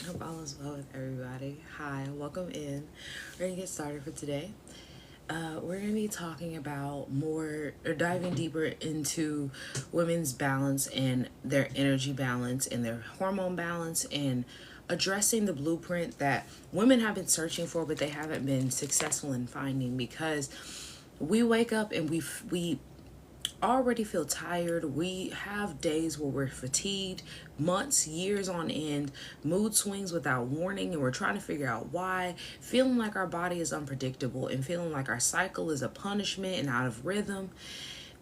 Hope all is well with everybody. Hi, welcome in. We're gonna get started for today. We're gonna be talking about more or diving deeper into women's balance and their energy balance and their hormone balance and addressing the blueprint that women have been searching for but they haven't been successful in finding because we wake up and we already feel tired. We have days where we're fatigued, months, years on end, mood swings without warning, and we're trying to figure out why, feeling like our body is unpredictable and feeling like our cycle is a punishment and out of rhythm,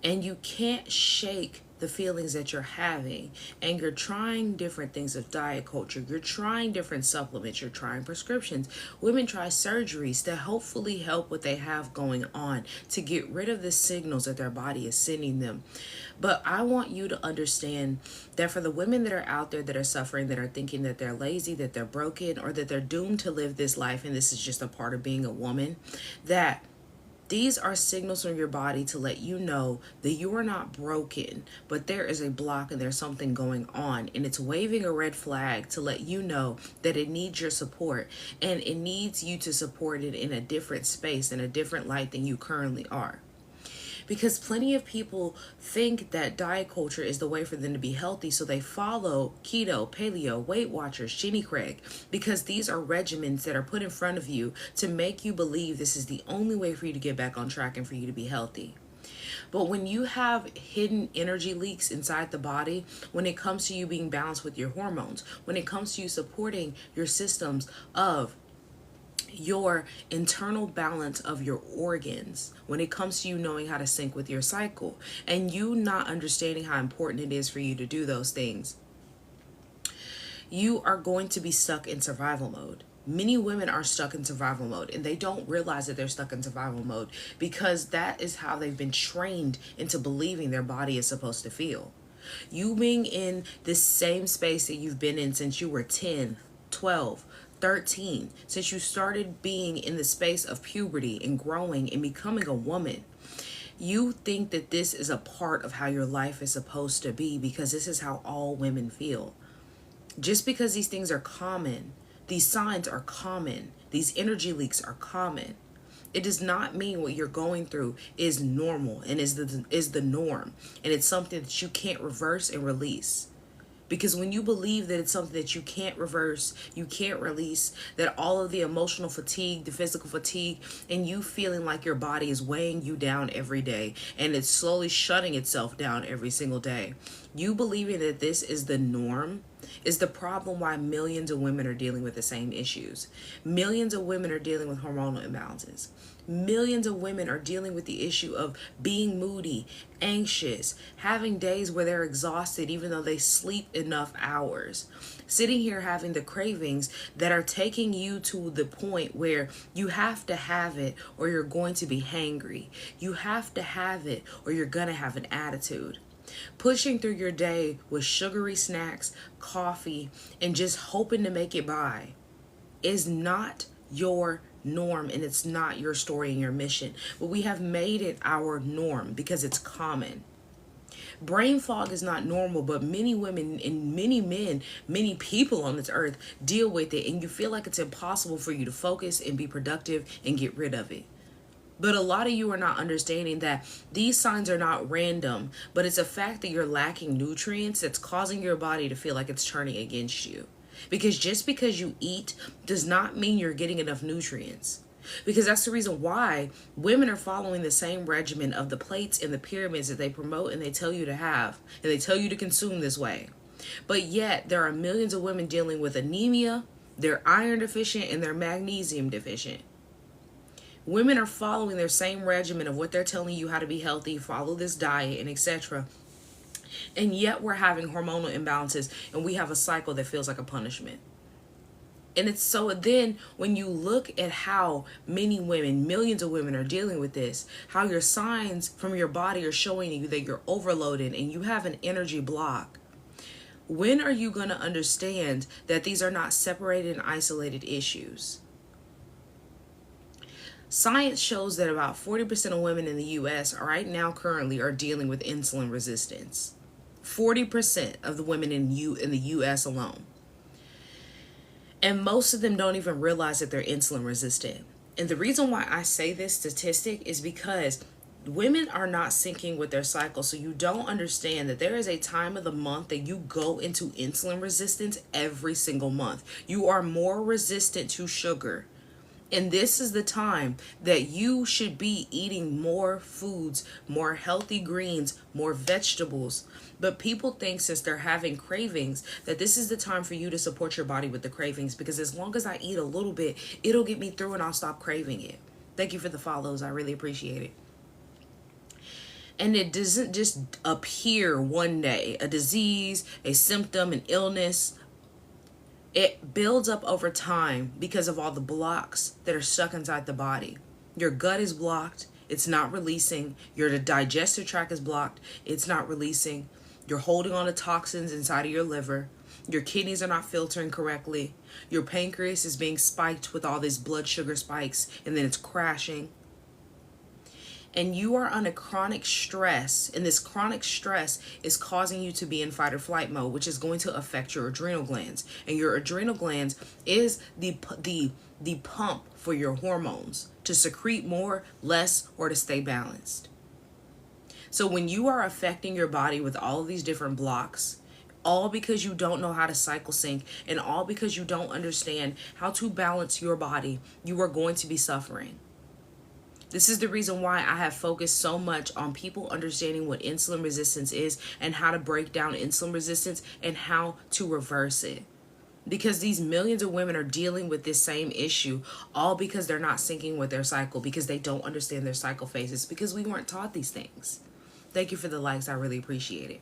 and you can't shake the feelings that you're having, and you're trying different things of diet culture, you're trying different supplements, you're trying prescriptions. Women try surgeries to hopefully help what they have going on, to get rid of the signals that their body is sending them. But I want you to understand that for the women that are out there that are suffering, that are thinking that they're lazy, that they're broken, or that they're doomed to live this life and this is just a part of being a woman, that these are signals from your body to let you know that you are not broken, but there is a block and there's something going on. And it's waving a red flag to let you know that it needs your support. And it needs you to support it in a different space, in a different light than you currently are. Because plenty of people think that diet culture is the way for them to be healthy, so they follow keto, paleo, Weight Watchers, Jenny Craig, because these are regimens that are put in front of you to make you believe this is the only way for you to get back on track and for you to be healthy. But when you have hidden energy leaks inside the body, when it comes to you being balanced with your hormones, when it comes to you supporting your systems of your internal balance of your organs, when it comes to you knowing how to sync with your cycle and you not understanding how important it is for you to do those things, you are going to be stuck in survival mode. Many women are stuck in survival mode and they don't realize that they're stuck in survival mode because that is how they've been trained into believing their body is supposed to feel. You being in this same space that you've been in since you were 10, 12, 13, since you started being in the space of puberty and growing and becoming a woman, you think that this is a part of how your life is supposed to be because this is how all women feel. Just because these things are common, these signs are common, these energy leaks are common, it does not mean what you're going through is normal and is the norm, and it's something that you can't reverse and release. Because when you believe that it's something that you can't reverse, you can't release, that all of the emotional fatigue, the physical fatigue, and you feeling like your body is weighing you down every day and it's slowly shutting itself down every single day, you believing that this is the norm is the problem why millions of women are dealing with the same issues. Millions of women are dealing with hormonal imbalances. Millions of women are dealing with the issue of being moody, anxious, having days where they're exhausted even though they sleep enough hours. Sitting here having the cravings that are taking you to the point where you have to have it or you're going to be hangry. You have to have it or you're going to have an attitude. Pushing through your day with sugary snacks, coffee, and just hoping to make it by is not your norm, and it's not your story and your mission. But we have made it our norm because it's common. Brain fog is not normal, but many women and many men, many people on this earth deal with it, and you feel like it's impossible for you to focus and be productive and get rid of it. But a lot of you are not understanding that these signs are not random, but it's a fact that you're lacking nutrients that's causing your body to feel like it's turning against you. Because just because you eat does not mean you're getting enough nutrients. Because that's the reason why women are following the same regimen of the plates and the pyramids that they promote and they tell you to have, and they tell you to consume this way. But yet there are millions of women dealing with anemia, they're iron deficient, and they're magnesium deficient. Women are following their same regimen of what they're telling you how to be healthy, follow this diet, and etc. And yet we're having hormonal imbalances and we have a cycle that feels like a punishment. And it's so then when you look at how many women, millions of women are dealing with this, how your signs from your body are showing you that you're overloaded and you have an energy block. When are you going to understand that these are not separated and isolated issues? Science shows that about 40% of women in the US right now currently are dealing with insulin resistance. 40% of the women in the US alone. And most of them don't even realize that they're insulin resistant. And the reason why I say this statistic is because women are not syncing with their cycle. So you don't understand that there is a time of the month that you go into insulin resistance every single month. You are more resistant to sugar. And this is the time that you should be eating more foods, more healthy greens, more vegetables. But people think since they're having cravings that this is the time for you to support your body with the cravings, because as long as I eat a little bit, it'll get me through and I'll stop craving it. Thank you for the follows. I really appreciate it. And it doesn't just appear one day, a disease, a symptom, an illness. It builds up over time because of all the blocks that are stuck inside the body. Your gut is blocked. It's not releasing. Your digestive tract is blocked. It's not releasing. You're holding on to toxins inside of your liver. Your kidneys are not filtering correctly. Your pancreas is being spiked with all these blood sugar spikes, and then it's crashing. And you are on a chronic stress, and this chronic stress is causing you to be in fight or flight mode, which is going to affect your adrenal glands. And your adrenal glands is the pump for your hormones to secrete more, less, or to stay balanced. So when you are affecting your body with all of these different blocks, all because you don't know how to cycle sync, and all because you don't understand how to balance your body, you are going to be suffering. This is the reason why I have focused so much on people understanding what insulin resistance is and how to break down insulin resistance and how to reverse it. Because these millions of women are dealing with this same issue, all because they're not syncing with their cycle, because they don't understand their cycle phases, because we weren't taught these things. Thank you for the likes. I really appreciate it.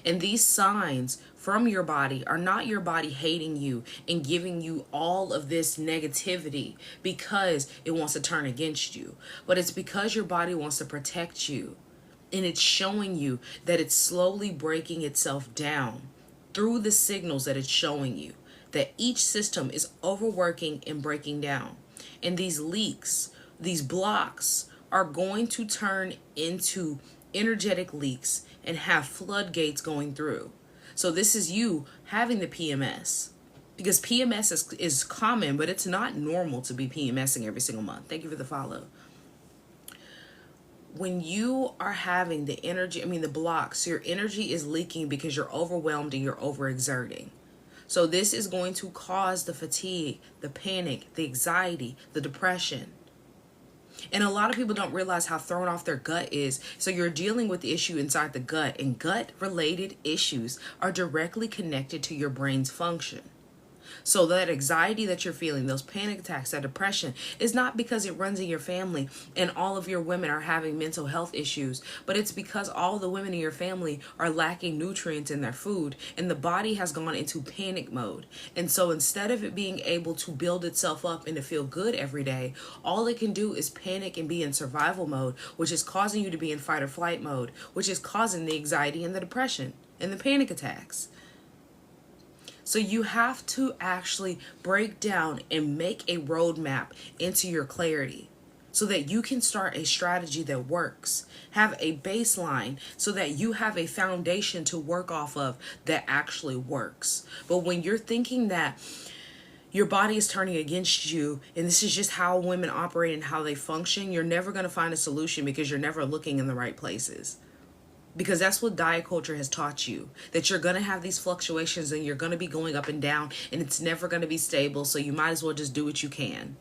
And these signs from your body are not your body hating you and giving you all of this negativity because it wants to turn against you. But it's because your body wants to protect you. And it's showing you that it's slowly breaking itself down through the signals that it's showing you. That each system is overworking and breaking down. And these leaks, these blocks, are going to turn into energetic leaks and have floodgates going through. So this is you having the PMS, because PMS is common, but it's not normal to be PMSing every single month. Thank you for the follow. When you are having the blocks, your energy is leaking because you're overwhelmed and you're overexerting. So this is going to cause the fatigue, the panic, the anxiety, the depression. And a lot of people don't realize how thrown off their gut is. So you're dealing with the issue inside the gut, and gut-related issues are directly connected to your brain's function. So that anxiety that you're feeling, those panic attacks, that depression, is not because it runs in your family and all of your women are having mental health issues, but it's because all the women in your family are lacking nutrients in their food, and the body has gone into panic mode. And so instead of it being able to build itself up and to feel good every day, all it can do is panic and be in survival mode, which is causing you to be in fight or flight mode, which is causing the anxiety and the depression and the panic attacks. So you have to actually break down and make a roadmap into your clarity so that you can start a strategy that works. Have a baseline so that you have a foundation to work off of that actually works. But when you're thinking that your body is turning against you and this is just how women operate and how they function, you're never going to find a solution because you're never looking in the right places. Because that's what diet culture has taught you, that you're going to have these fluctuations and you're going to be going up and down and it's never going to be stable, so you might as well just do what you can.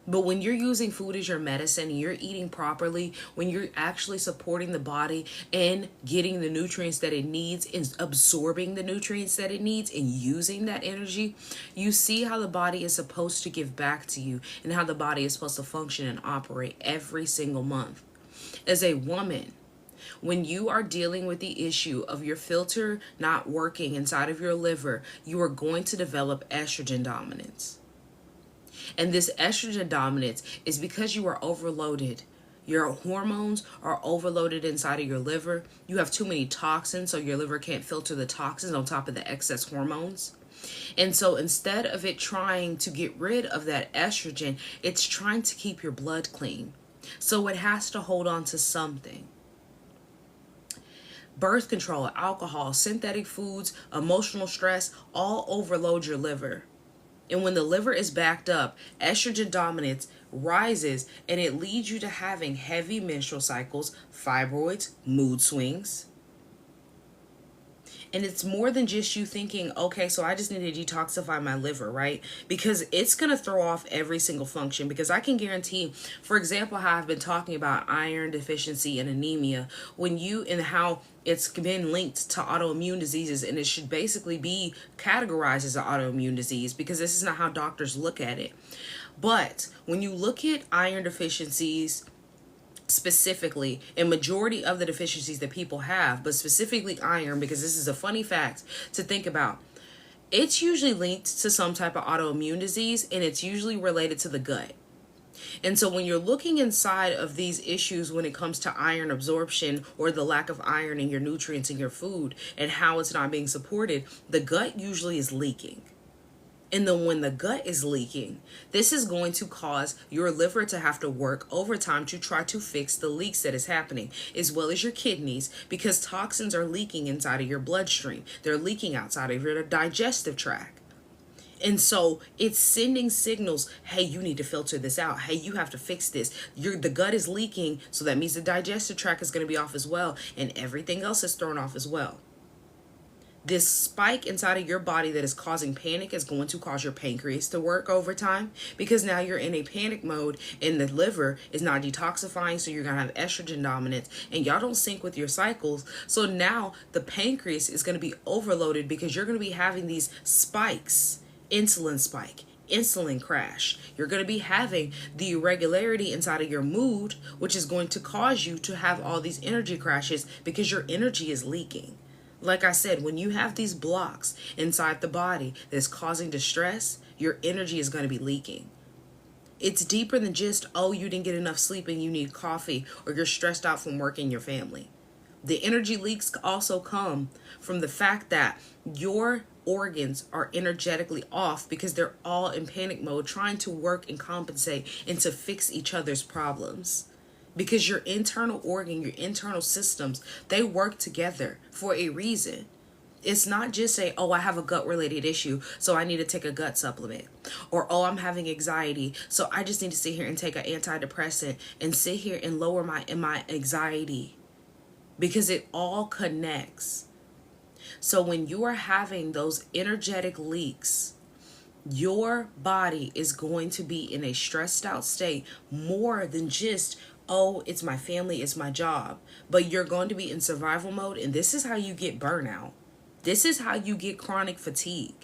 But when you're using food as your medicine and you're eating properly, when you're actually supporting the body and getting the nutrients that it needs and absorbing the nutrients that it needs and using that energy, you see how the body is supposed to give back to you and how the body is supposed to function and operate every single month. As a woman, when you are dealing with the issue of your filter not working inside of your liver, you are going to develop estrogen dominance. And this estrogen dominance is because you are overloaded. Your hormones are overloaded inside of your liver. You have too many toxins, so your liver can't filter the toxins on top of the excess hormones. And so instead of it trying to get rid of that estrogen, it's trying to keep your blood clean. So it has to hold on to something. Birth control, alcohol, synthetic foods, emotional stress, all overload your liver. And when the liver is backed up, estrogen dominance rises and it leads you to having heavy menstrual cycles, fibroids, mood swings. And it's more than just you thinking, okay, so I just need to detoxify my liver, right? Because it's going to throw off every single function. Because I can guarantee, for example, how I've been talking about iron deficiency and anemia, and how it's been linked to autoimmune diseases, and it should basically be categorized as an autoimmune disease because this is not how doctors look at it. But when you look at iron deficiencies, specifically, a majority of the deficiencies that people have, but specifically iron, because this is a funny fact to think about, it's usually linked to some type of autoimmune disease, and it's usually related to the gut. And so when you're looking inside of these issues when it comes to iron absorption or the lack of iron in your nutrients in your food and how it's not being supported, the gut usually is leaking. And then when the gut is leaking, this is going to cause your liver to have to work overtime to try to fix the leaks that is happening, as well as your kidneys, because toxins are leaking inside of your bloodstream. They're leaking outside of your digestive tract. And so it's sending signals, hey, you need to filter this out. Hey, you have to fix this. The gut is leaking, so that means the digestive tract is going to be off as well, and everything else is thrown off as well. This spike inside of your body that is causing panic is going to cause your pancreas to work overtime, because now you're in a panic mode and the liver is not detoxifying, so you're going to have estrogen dominance and y'all don't sync with your cycles. So now the pancreas is going to be overloaded because you're going to be having these spikes, insulin spike, insulin crash. You're going to be having the irregularity inside of your mood, which is going to cause you to have all these energy crashes because your energy is leaking. Like I said, when you have these blocks inside the body that's causing distress, your energy is going to be leaking. It's deeper than just, oh, you didn't get enough sleep and you need coffee, or you're stressed out from work and your family. The energy leaks also come from the fact that your organs are energetically off because they're all in panic mode trying to work and compensate and to fix each other's problems. Because your internal organ, your internal systems, they work together for a reason. It's not just say, oh, I have a gut related issue, so I need to take a gut supplement. Or, oh, I'm having anxiety, so I just need to sit here and take an antidepressant and sit here and lower my anxiety. Because it all connects. So when you are having those energetic leaks, your body is going to be in a stressed out state more than just, oh, it's my family, it's my job. But you're going to be in survival mode, and this is how you get burnout. This is how you get chronic fatigue.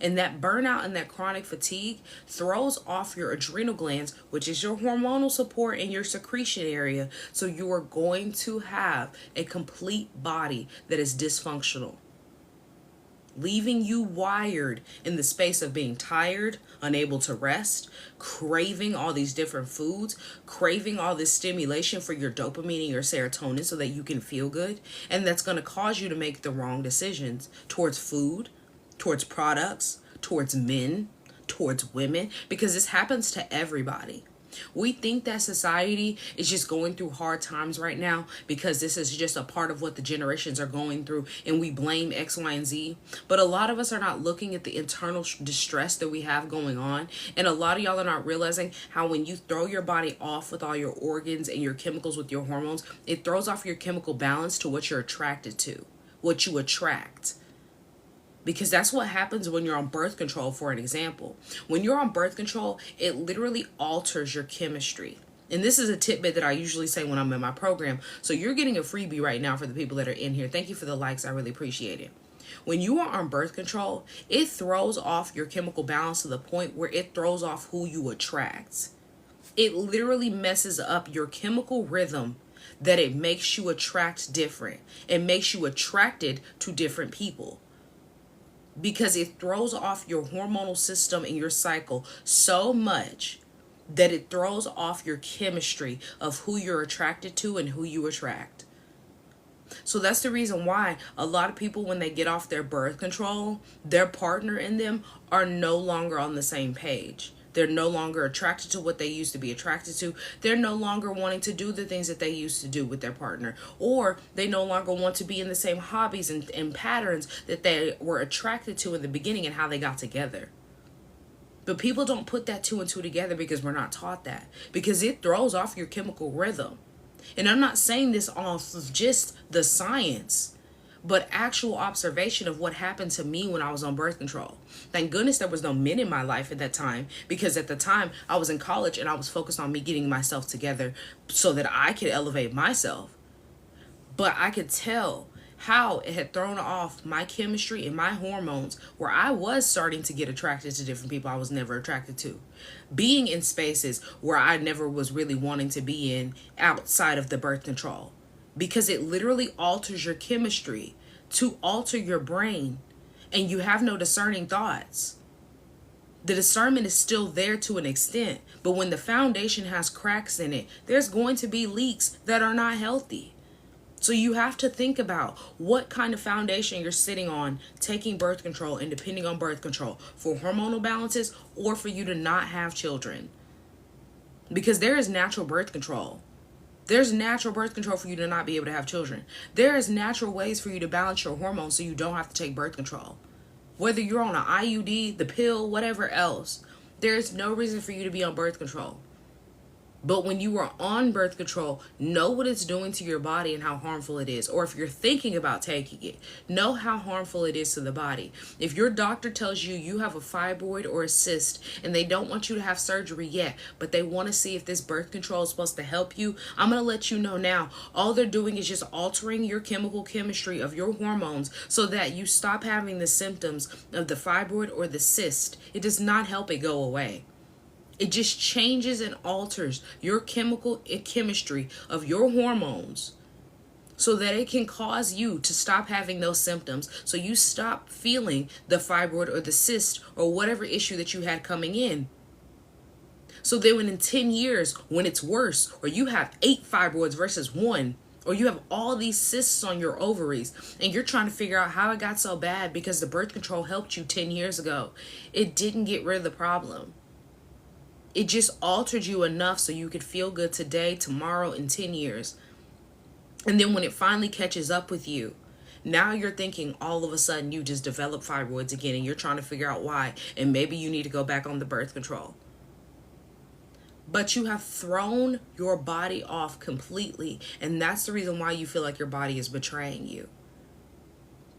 And that burnout and that chronic fatigue throws off your adrenal glands, which is your hormonal support in your secretion area. So you are going to have a complete body that is dysfunctional, leaving you wired in the space of being tired, unable to rest, craving all these different foods, craving all this stimulation for your dopamine and your serotonin so that you can feel good. And that's going to cause you to make the wrong decisions towards food, towards products, towards men, towards women, because this happens to everybody. We think that society is just going through hard times right now because this is just a part of what the generations are going through, and we blame X, Y, and Z. But a lot of us are not looking at the internal distress that we have going on, and a lot of y'all are not realizing how when you throw your body off with all your organs and your chemicals with your hormones, it throws off your chemical balance to what you're attracted to, what you attract. Because that's what happens when you're on birth control, for an example. When you're on birth control, it literally alters your chemistry. And this is a tidbit that I usually say when I'm in my program. So you're getting a freebie right now for the people that are in here. Thank you for the likes. I really appreciate it. When you are on birth control, it throws off your chemical balance to the point where it throws off who you attract. It literally messes up your chemical rhythm that it makes you attract different. It makes you attracted to different people. Because it throws off your hormonal system and your cycle so much that it throws off your chemistry of who you're attracted to and who you attract. So that's the reason why a lot of people, when they get off their birth control, their partner and them are no longer on the same page. They're no longer attracted to what they used to be attracted to. They're no longer wanting to do the things that they used to do with their partner. Or they no longer want to be in the same hobbies and patterns that they were attracted to in the beginning and how they got together. But people don't put that two and two together because we're not taught that. Because it throws off your chemical rhythm. And I'm not saying this off of just the science, but actual observation of what happened to me when I was on birth control. Thank goodness there was no men in my life at that time, because at the time I was in college and I was focused on me getting myself together so that I could elevate myself. But I could tell how it had thrown off my chemistry and my hormones, where I was starting to get attracted to different people I was never attracted to. Being in spaces where I never was really wanting to be in outside of the birth control. Because it literally alters your chemistry to alter your brain, and you have no discerning thoughts. The discernment is still there to an extent, but when the foundation has cracks in it, there's going to be leaks that are not healthy. So you have to think about what kind of foundation you're sitting on taking birth control and depending on birth control for hormonal balances or for you to not have children. Because there is natural birth control. There's natural birth control for you to not be able to have children. There is natural ways for you to balance your hormones so you don't have to take birth control. Whether you're on an IUD, the pill, whatever else, there is no reason for you to be on birth control. But when you are on birth control, know what it's doing to your body and how harmful it is. Or if you're thinking about taking it, know how harmful it is to the body. If your doctor tells you you have a fibroid or a cyst and they don't want you to have surgery yet, but they want to see if this birth control is supposed to help you, I'm going to let you know now. All they're doing is just altering your chemical chemistry of your hormones so that you stop having the symptoms of the fibroid or the cyst. It does not help it go away. It just changes and alters your chemistry of your hormones so that it can cause you to stop having those symptoms. So you stop feeling the fibroid or the cyst or whatever issue that you had coming in. So then in 10 years, when it's worse, or you have 8 fibroids versus 1, or you have all these cysts on your ovaries and you're trying to figure out how it got so bad because the birth control helped you 10 years ago. It didn't get rid of the problem. It just altered you enough so you could feel good today, tomorrow, in 10 years. And then when it finally catches up with you, now you're thinking all of a sudden you just developed fibroids again and you're trying to figure out why. And maybe you need to go back on the birth control. But you have thrown your body off completely. And that's the reason why you feel like your body is betraying you.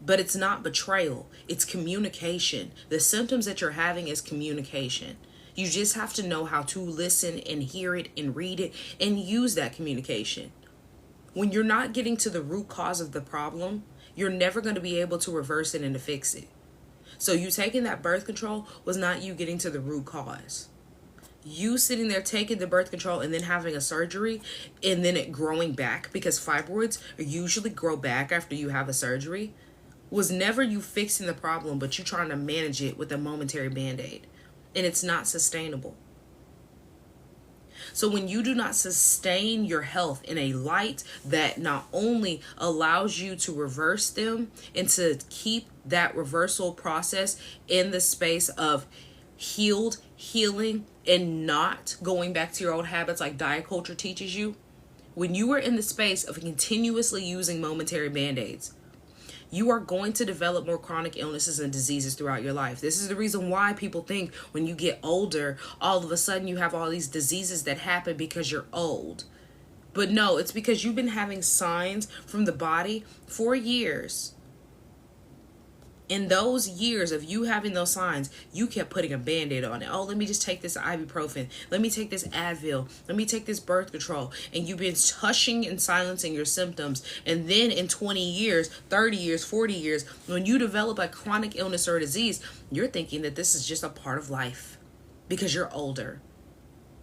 But it's not betrayal. It's communication. The symptoms that you're having is communication. You just have to know how to listen and hear it and read it and use that communication. When you're not getting to the root cause of the problem, you're never going to be able to reverse it and to fix it. So you taking that birth control was not you getting to the root cause. You sitting there taking the birth control and then having a surgery and then it growing back, because fibroids usually grow back after you have a surgery, was never you fixing the problem, but you trying to manage it with a momentary band-aid. And it's not sustainable. So when you do not sustain your health in a light that not only allows you to reverse them and to keep that reversal process in the space of healed, healing, and not going back to your old habits like diet culture teaches you, when you are in the space of continuously using momentary band-aids, you are going to develop more chronic illnesses and diseases throughout your life. This is the reason why people think when you get older, all of a sudden you have all these diseases that happen because you're old. But no, it's because you've been having signs from the body for years. In those years of you having those signs, you kept putting a band-aid on it. Oh, let me just take this ibuprofen. Let me take this Advil. Let me take this birth control. And you've been hushing and silencing your symptoms. And then in 20 years, 30 years, 40 years, when you develop a chronic illness or a disease, you're thinking that this is just a part of life because you're older.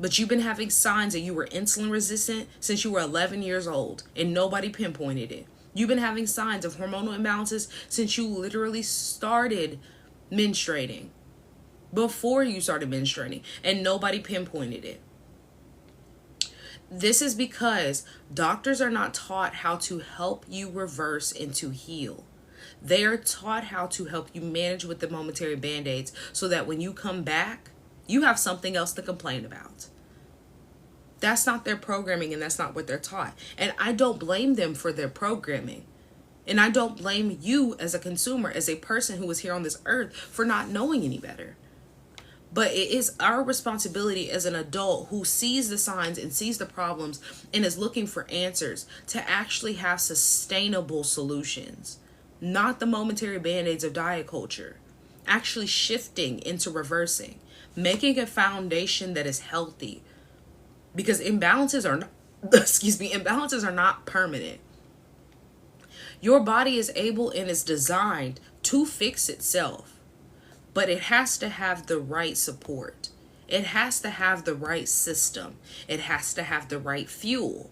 But you've been having signs that you were insulin resistant since you were 11 years old and nobody pinpointed it. You've been having signs of hormonal imbalances since you literally started menstruating. Before you started menstruating, and nobody pinpointed it. This is because doctors are not taught how to help you reverse and to heal. They are taught how to help you manage with the momentary band-aids so that when you come back, You have something else to complain about. That's not their programming, and that's not what they're taught. And I don't blame them for their programming. And I don't blame you as a consumer, as a person who is here on this earth, for not knowing any better. But it is our responsibility as an adult who sees the signs and sees the problems and is looking for answers to actually have sustainable solutions, not the momentary band-aids of diet culture. Actually shifting into reversing, making a foundation that is healthy, because imbalances are not, imbalances are not permanent. Your body is able and is designed to fix itself, but it has to have the right support. It has to have the right system. It has to have the right fuel.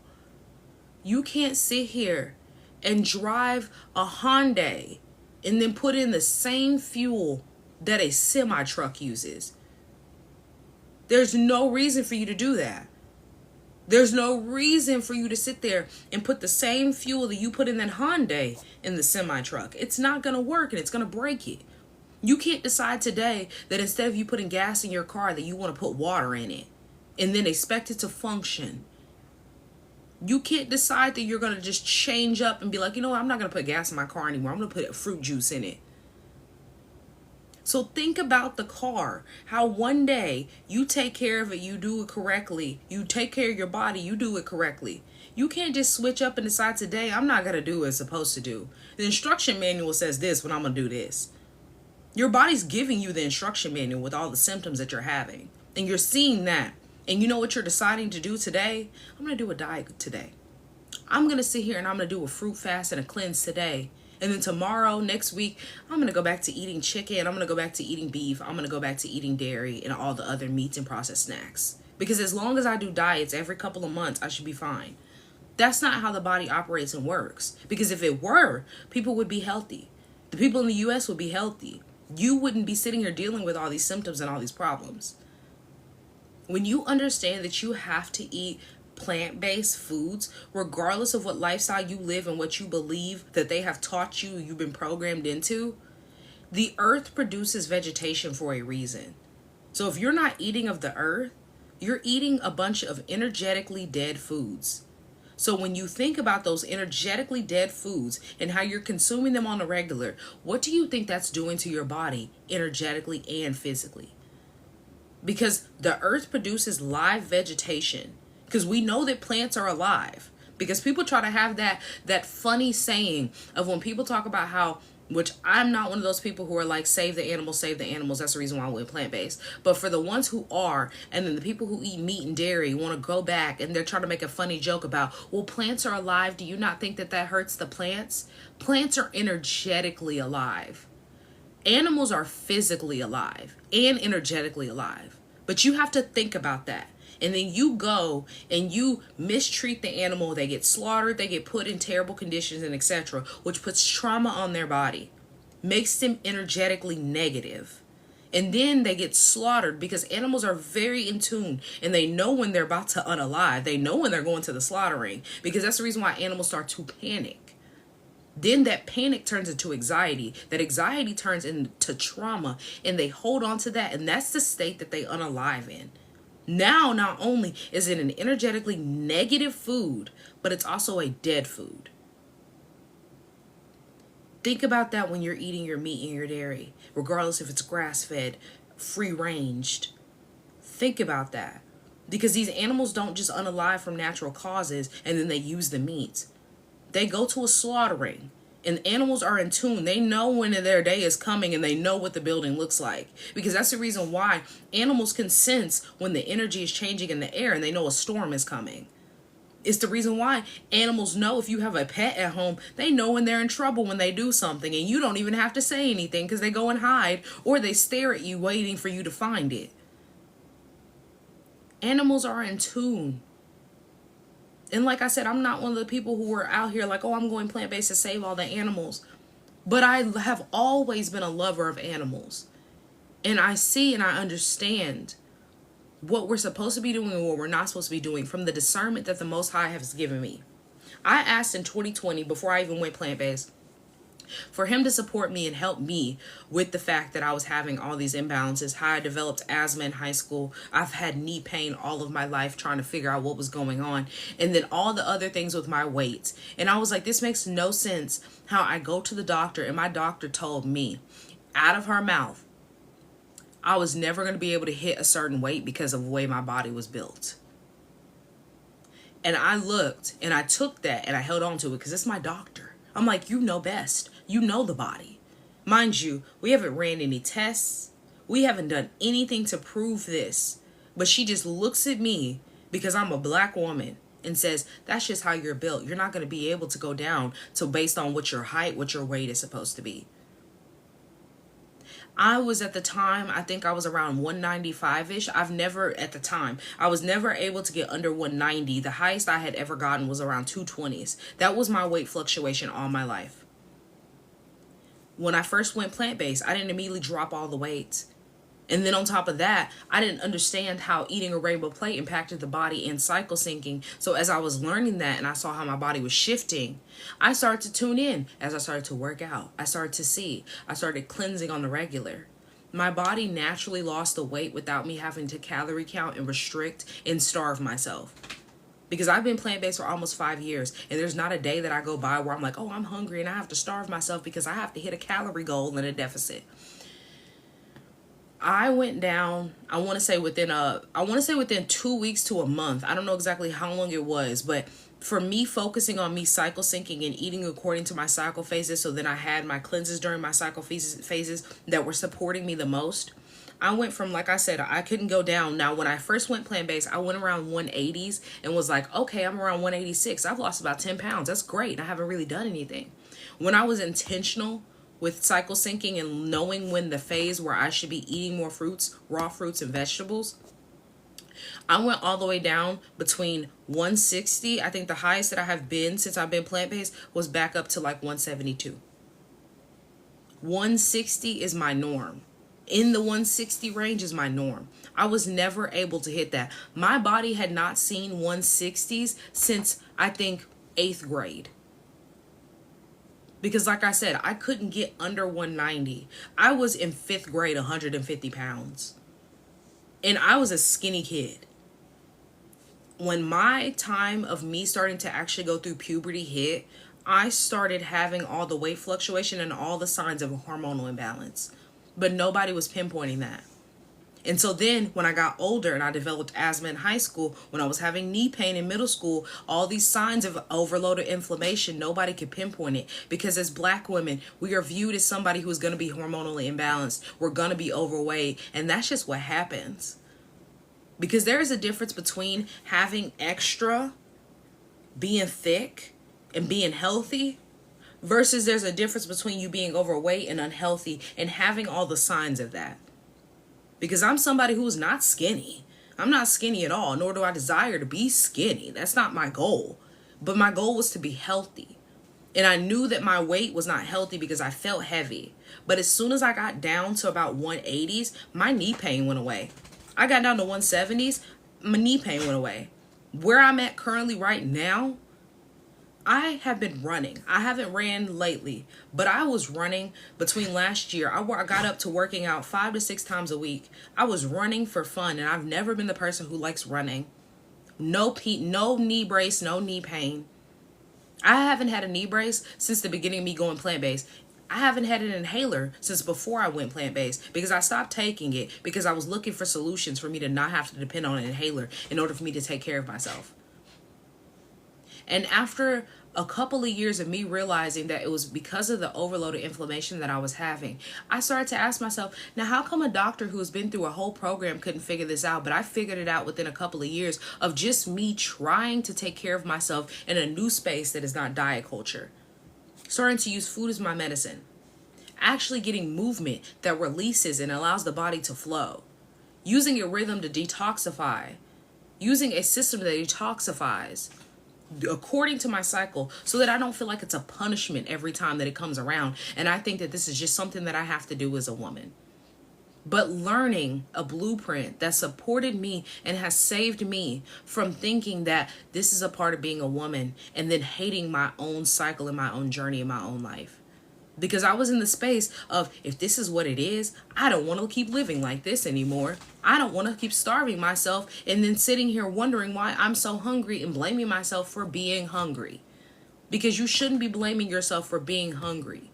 You can't sit here and drive a Hyundai and then put in the same fuel that a semi-truck uses. There's no reason for you to do that. There's no reason for you to sit there and put the same fuel that you put in that Hyundai in the semi-truck. It's not going to work, and it's going to break it. You can't decide today that instead of you putting gas in your car that you want to put water in it and then expect it to function. You can't decide that you're going to just change up and be like, you know what, I'm not going to put gas in my car anymore. I'm going to put fruit juice in it. So think about the car, how one day you take care of it, you do it correctly. You take care of your body, you do it correctly. You can't just switch up and decide today, I'm not going to do what it's supposed to do. The instruction manual says this when I'm going to do this. Your body's giving you the instruction manual with all the symptoms that you're having. And you're seeing that. And you know what you're deciding to do today? I'm going to do a diet today. I'm going to sit here and I'm going to do a fruit fast and a cleanse today. And then tomorrow, next week, I'm going to go back to eating chicken. I'm going to go back to eating beef. I'm going to go back to eating dairy and all the other meats and processed snacks. Because as long as I do diets every couple of months, I should be fine. That's not how the body operates and works. Because if it were, people would be healthy. The people in the U.S. would be healthy. You wouldn't be sitting here dealing with all these symptoms and all these problems. When you understand that you have to eat plant-based foods, regardless of what lifestyle you live and what you believe that they have taught you, you've been programmed into, the earth produces vegetation for a reason. So if you're not eating of the earth, you're eating a bunch of energetically dead foods. So when you think about those energetically dead foods and how you're consuming them on a regular, what do you think that's doing to your body energetically and physically? Because the earth produces live vegetation. Because we know that plants are alive. Because people try to have that funny saying of when people talk about how, which I'm not one of those people who are like, save the animals, save the animals. That's the reason why I went plant-based. But for the ones who are, and then the people who eat meat and dairy want to go back and they're trying to make a funny joke about, well, plants are alive. Do you not think that that hurts the plants? Plants are energetically alive. Animals are physically alive and energetically alive. But you have to think about that. And then you go and you mistreat the animal. They get slaughtered. They get put in terrible conditions and etc., which puts trauma on their body, makes them energetically negative. And then they get slaughtered because animals are very in tune and they know when they're about to unalive. They know when they're going to the slaughtering, because that's the reason why animals start to panic. Then that panic turns into anxiety. That anxiety turns into trauma, and they hold on to that. And that's the state that they unalive in. Now, not only is it an energetically negative food, but it's also a dead food. Think about that when you're eating your meat and your dairy, regardless if it's grass-fed, free-ranged. Think about that. Because these animals don't just unalive from natural causes and then they use the meat. They go to a slaughtering. And animals are in tune. They know when their day is coming and they know what the building looks like. Because that's the reason why animals can sense when the energy is changing in the air and they know a storm is coming. It's the reason why animals know, if you have a pet at home, they know when they're in trouble when they do something. And you don't even have to say anything because they go and hide or they stare at you waiting for you to find it. Animals are in tune. And like I said, I'm not one of the people who are out here like, oh, I'm going plant-based to save all the animals. But I have always been a lover of animals. And I see and I understand what we're supposed to be doing and what we're not supposed to be doing from the discernment that the Most High has given me. I asked in 2020, before I even went plant-based, For him to support me and help me with the fact that I was having all these imbalances, how I developed asthma in high school, I've had knee pain all of my life trying to figure out what was going on, and then all the other things with my weight. And I was like, this makes no sense how I go to the doctor and my doctor told me out of her mouth I was never going to be able to hit a certain weight because of the way my body was built. And I looked and I took that and I held on to it because it's my doctor. I'm like, you know best. You know the body. Mind you, we haven't ran any tests. We haven't done anything to prove this. But she just looks at me because I'm a black woman and says, that's just how you're built. You're not going to be able to go down to based on what your height, what your weight is supposed to be. I was at the time, I think I was around 195-ish. I was never able to get under 190. The highest I had ever gotten was around 220s. That was my weight fluctuation all my life. When I first went plant-based, I didn't immediately drop all the weight. And then on top of that, I didn't understand how eating a rainbow plate impacted the body and cycle syncing. So as I was learning that and I saw how my body was shifting, I started to tune in as I started to work out. I started to see. I started cleansing on the regular. My body naturally lost the weight without me having to calorie count and restrict and starve myself. Because I've been plant-based for almost 5 years, and there's not a day that I go by where I'm like, oh, I'm hungry and I have to starve myself because I have to hit a calorie goal and a deficit. I went down, I want to say within 2 weeks to a month. I don't know exactly how long it was, but for me focusing on me cycle syncing and eating according to my cycle phases, so then I had my cleanses during my cycle phases that were supporting me the most. I went from, like I said, I couldn't go down. Now, when I first went plant-based, I went around 180s and was like, okay, I'm around 186. I've lost about 10 pounds. That's great. I haven't really done anything. When I was intentional with cycle syncing and knowing when the phase where I should be eating more fruits, raw fruits and vegetables, I went all the way down between 160. I think the highest that I have been since I've been plant-based was back up to like 172. 160 is my norm. In the 160 range is my norm. I was never able to hit that. My body had not seen 160s since I think 8th grade. Because like I said, I couldn't get under 190. I was in 5th grade, 150 pounds. And I was a skinny kid. When my time of me starting to actually go through puberty hit, I started having all the weight fluctuation and all the signs of a hormonal imbalance. But nobody was pinpointing that. And so then when I got older and I developed asthma in high school, when I was having knee pain in middle school, all these signs of overloaded inflammation, nobody could pinpoint it. Because as black women, we are viewed as somebody who's going to be hormonally imbalanced. We're going to be overweight. And that's just what happens. Because there is a difference between having extra, being thick, and being healthy, versus there's a difference between you being overweight and unhealthy and having all the signs of that. Because I'm somebody who's not skinny. I'm not skinny at all, nor do I desire to be skinny. That's not my goal. But my goal was to be healthy. And I knew that my weight was not healthy because I felt heavy. But as soon as I got down to about 180s, my knee pain went away. I got down to 170s, my knee pain went away. Where I'm at currently right now, I have been running. I haven't ran lately, but I was running between last year. I got up to working out 5 to 6 times a week. I was running for fun, and I've never been the person who likes running. No knee brace, no knee pain. I haven't had a knee brace since the beginning of me going plant-based. I haven't had an inhaler since before I went plant-based because I stopped taking it because I was looking for solutions for me to not have to depend on an inhaler in order for me to take care of myself. And after a couple of years of me realizing that it was because of the overloaded inflammation that I was having, I started to ask myself, now how come a doctor who has been through a whole program couldn't figure this out, but I figured it out within a couple of years of just me trying to take care of myself in a new space that is not diet culture. Starting to use food as my medicine. Actually getting movement that releases and allows the body to flow. Using a rhythm to detoxify. Using a system that detoxifies according to my cycle so that I don't feel like it's a punishment every time that it comes around. And I think that this is just something that I have to do as a woman. But learning a blueprint that supported me and has saved me from thinking that this is a part of being a woman and then hating my own cycle and my own journey in my own life. Because I was in the space of, if this is what it is, I don't want to keep living like this anymore. I don't want to keep starving myself and then sitting here wondering why I'm so hungry and blaming myself for being hungry. Because you shouldn't be blaming yourself for being hungry.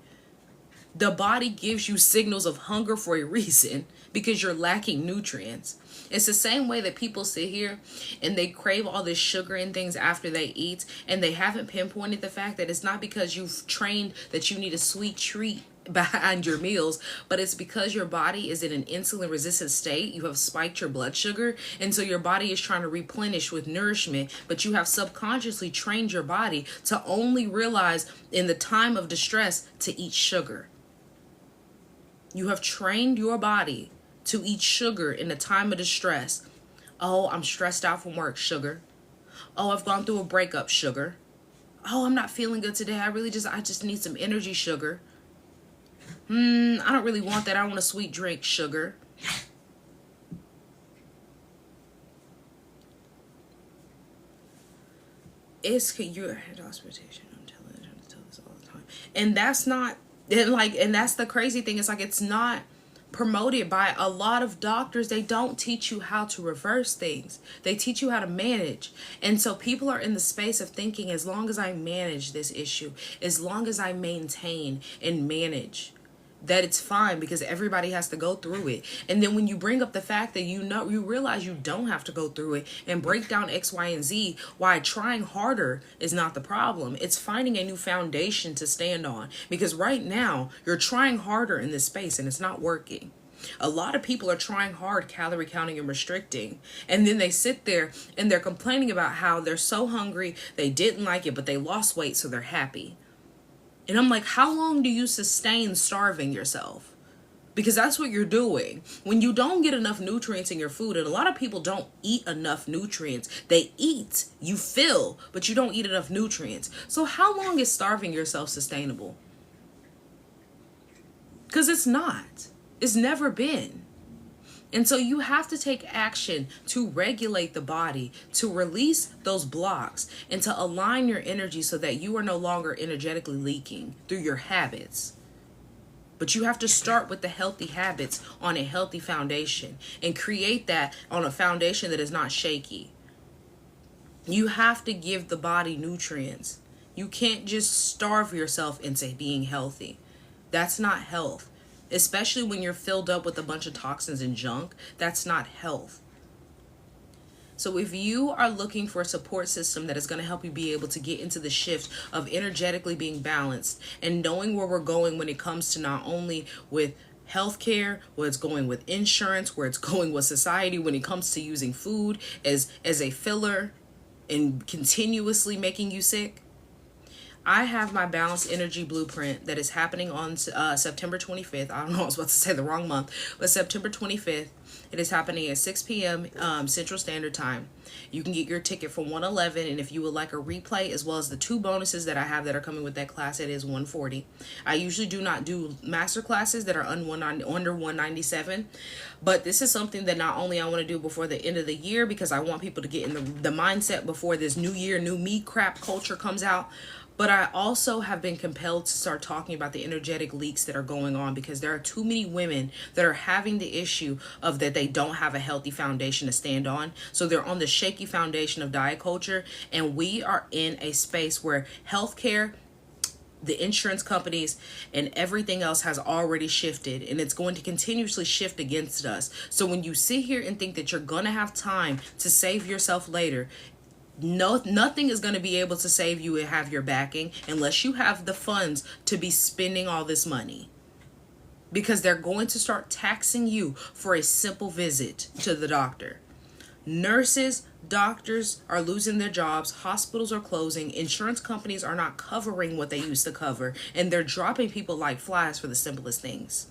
The body gives you signals of hunger for a reason, because you're lacking nutrients. It's the same way that people sit here and they crave all this sugar and things after they eat, and they haven't pinpointed the fact that it's not because you've trained that you need a sweet treat behind your meals, but it's because your body is in an insulin resistant state. You have spiked your blood sugar, and so your body is trying to replenish with nourishment, but you have subconsciously trained your body to only realize in the time of distress to eat sugar. You have trained your body to eat sugar in the time of distress. Oh, I'm stressed out from work, sugar. Oh, I've gone through a breakup, sugar. Oh, I'm not feeling good today. I just need some energy, sugar. I don't really want that. I want a sweet drink, sugar. It's your hospitation. I'm telling this all the time. And that's not, and that's the crazy thing. It's like, it's not promoted by a lot of doctors. They don't teach you how to reverse things. They teach you how to manage. And so people are in the space of thinking, as long as I manage this issue, as long as I maintain and manage, that it's fine, because everybody has to go through it. And then when you bring up the fact that you realize you don't have to go through it, and break down X, Y, and Z, why trying harder is not the problem. It's finding a new foundation to stand on. Because right now, you're trying harder in this space and it's not working. A lot of people are trying hard, calorie counting and restricting, and then they sit there and they're complaining about how they're so hungry, they didn't like it, but they lost weight, so they're happy. And I'm like, how long do you sustain starving yourself? Because that's what you're doing. When you don't get enough nutrients in your food, and a lot of people don't eat enough nutrients. They eat, you fill, but you don't eat enough nutrients. So how long is starving yourself sustainable? Because it's not. It's never been. And so you have to take action to regulate the body, to release those blocks, and to align your energy so that you are no longer energetically leaking through your habits. But you have to start with the healthy habits on a healthy foundation, and create that on a foundation that is not shaky. You have to give the body nutrients. You can't just starve yourself into being healthy. That's not health. Especially when you're filled up with a bunch of toxins and junk. That's not health. So if you are looking for a support system that is going to help you be able to get into the shift of energetically being balanced and knowing where we're going when it comes to not only with healthcare, where it's going with insurance, where it's going with society, when it comes to using food as a filler and continuously making you sick, I have my Balanced Energy Blueprint that is happening on September 25th. I don't know, I was about to say the wrong month, but September 25th. It is happening at 6 p.m. Central Standard Time. You can get your ticket for $111, and if you would like a replay, as well as the 2 bonuses that I have that are coming with that class, it is $140. I usually do not do master classes that are under $197, but this is something that not only I want to do before the end of the year, because I want people to get in the mindset before this new year, new me crap culture comes out, but I also have been compelled to start talking about the energetic leaks that are going on, because there are too many women that are having the issue of that they don't have a healthy foundation to stand on. So they're on the shaky foundation of diet culture. And we are in a space where healthcare, the insurance companies, and everything else has already shifted, and it's going to continuously shift against us. So when you sit here and think that you're going to have time to save yourself later, no, nothing is going to be able to save you and have your backing unless you have the funds to be spending all this money. Because they're going to start taxing you for a simple visit to the doctor. Nurses, doctors are losing their jobs. Hospitals are closing. Insurance companies are not covering what they used to cover. And they're dropping people like flies for the simplest things.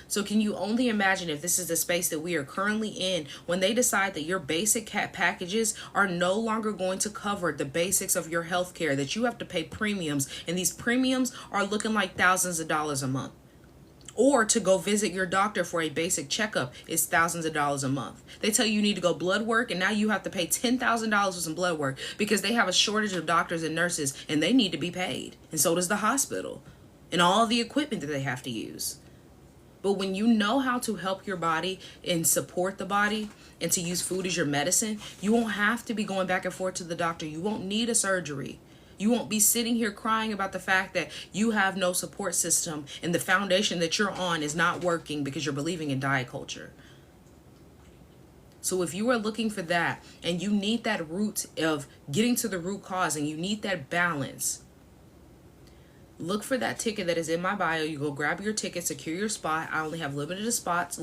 So can you only imagine if this is the space that we are currently in, when they decide that your basic packages are no longer going to cover the basics of your health care, that you have to pay premiums, and these premiums are looking like thousands of dollars a month. Or to go visit your doctor for a basic checkup is thousands of dollars a month. They tell you need to go blood work, and now you have to pay $10,000 for some blood work because they have a shortage of doctors and nurses, and they need to be paid. And so does the hospital. and all the equipment that they have to use. But when you know how to help your body and support the body and to use food as your medicine, you won't have to be going back and forth to the doctor. You won't need a surgery. You won't be sitting here crying about the fact that you have no support system and the foundation that you're on is not working because you're believing in diet culture. So if you are looking for that and you need that root of getting to the root cause and you need that balance, look for that ticket that is in my bio. You go grab your ticket, secure your spot. I only have limited spots.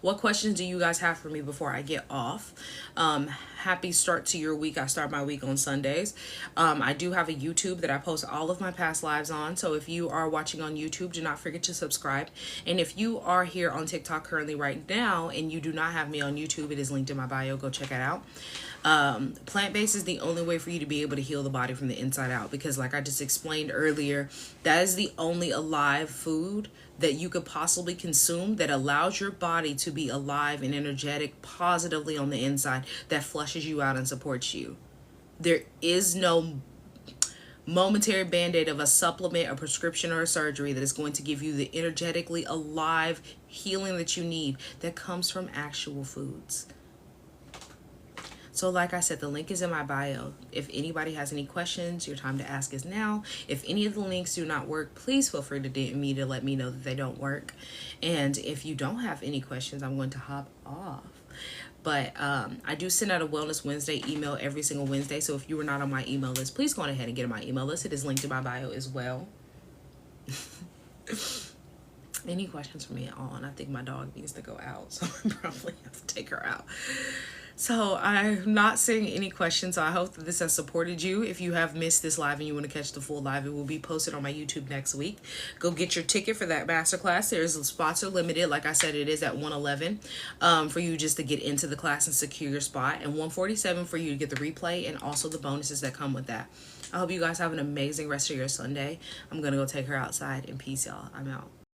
What questions do you guys have for me before I get off? Happy start to your week. I start my week on Sundays. I do have a YouTube that I post all of my past lives on. So if you are watching on YouTube, do not forget to subscribe. And if you are here on TikTok currently right now and you do not have me on YouTube, it is linked in my bio. Go check it out. Plant-based is the only way for you to be able to heal the body from the inside out, because like I just explained earlier, that is the only alive food that you could possibly consume that allows your body to be alive and energetic positively on the inside, that flushes you out and supports you. There is no momentary band-aid of a supplement, a prescription, or a surgery that is going to give you the energetically alive healing that you need that comes from actual foods. So like I said, the link is in my bio. If anybody has any questions, your time to ask is now. If any of the links do not work, please feel free to DM me to let me know that they don't work. And if you don't have any questions, I'm going to hop off. But I do send out a Wellness Wednesday email every single Wednesday. So if you were not on my email list, please go on ahead and get on my email list. It is linked in my bio as well. Any questions for me at all? And I think my dog needs to go out, so I probably have to take her out. So I'm not seeing any questions, so I hope that this has supported you. If you have missed this live and you want to catch the full live, it will be posted on my YouTube next week. Go get your ticket for that masterclass. There's spots are limited. Like I said, it is at 111 for you just to get into the class and secure your spot, and 147 for you to get the replay and also the bonuses that come with that. I hope you guys have an amazing rest of your Sunday. I'm going to go take her outside, and peace, y'all. I'm out.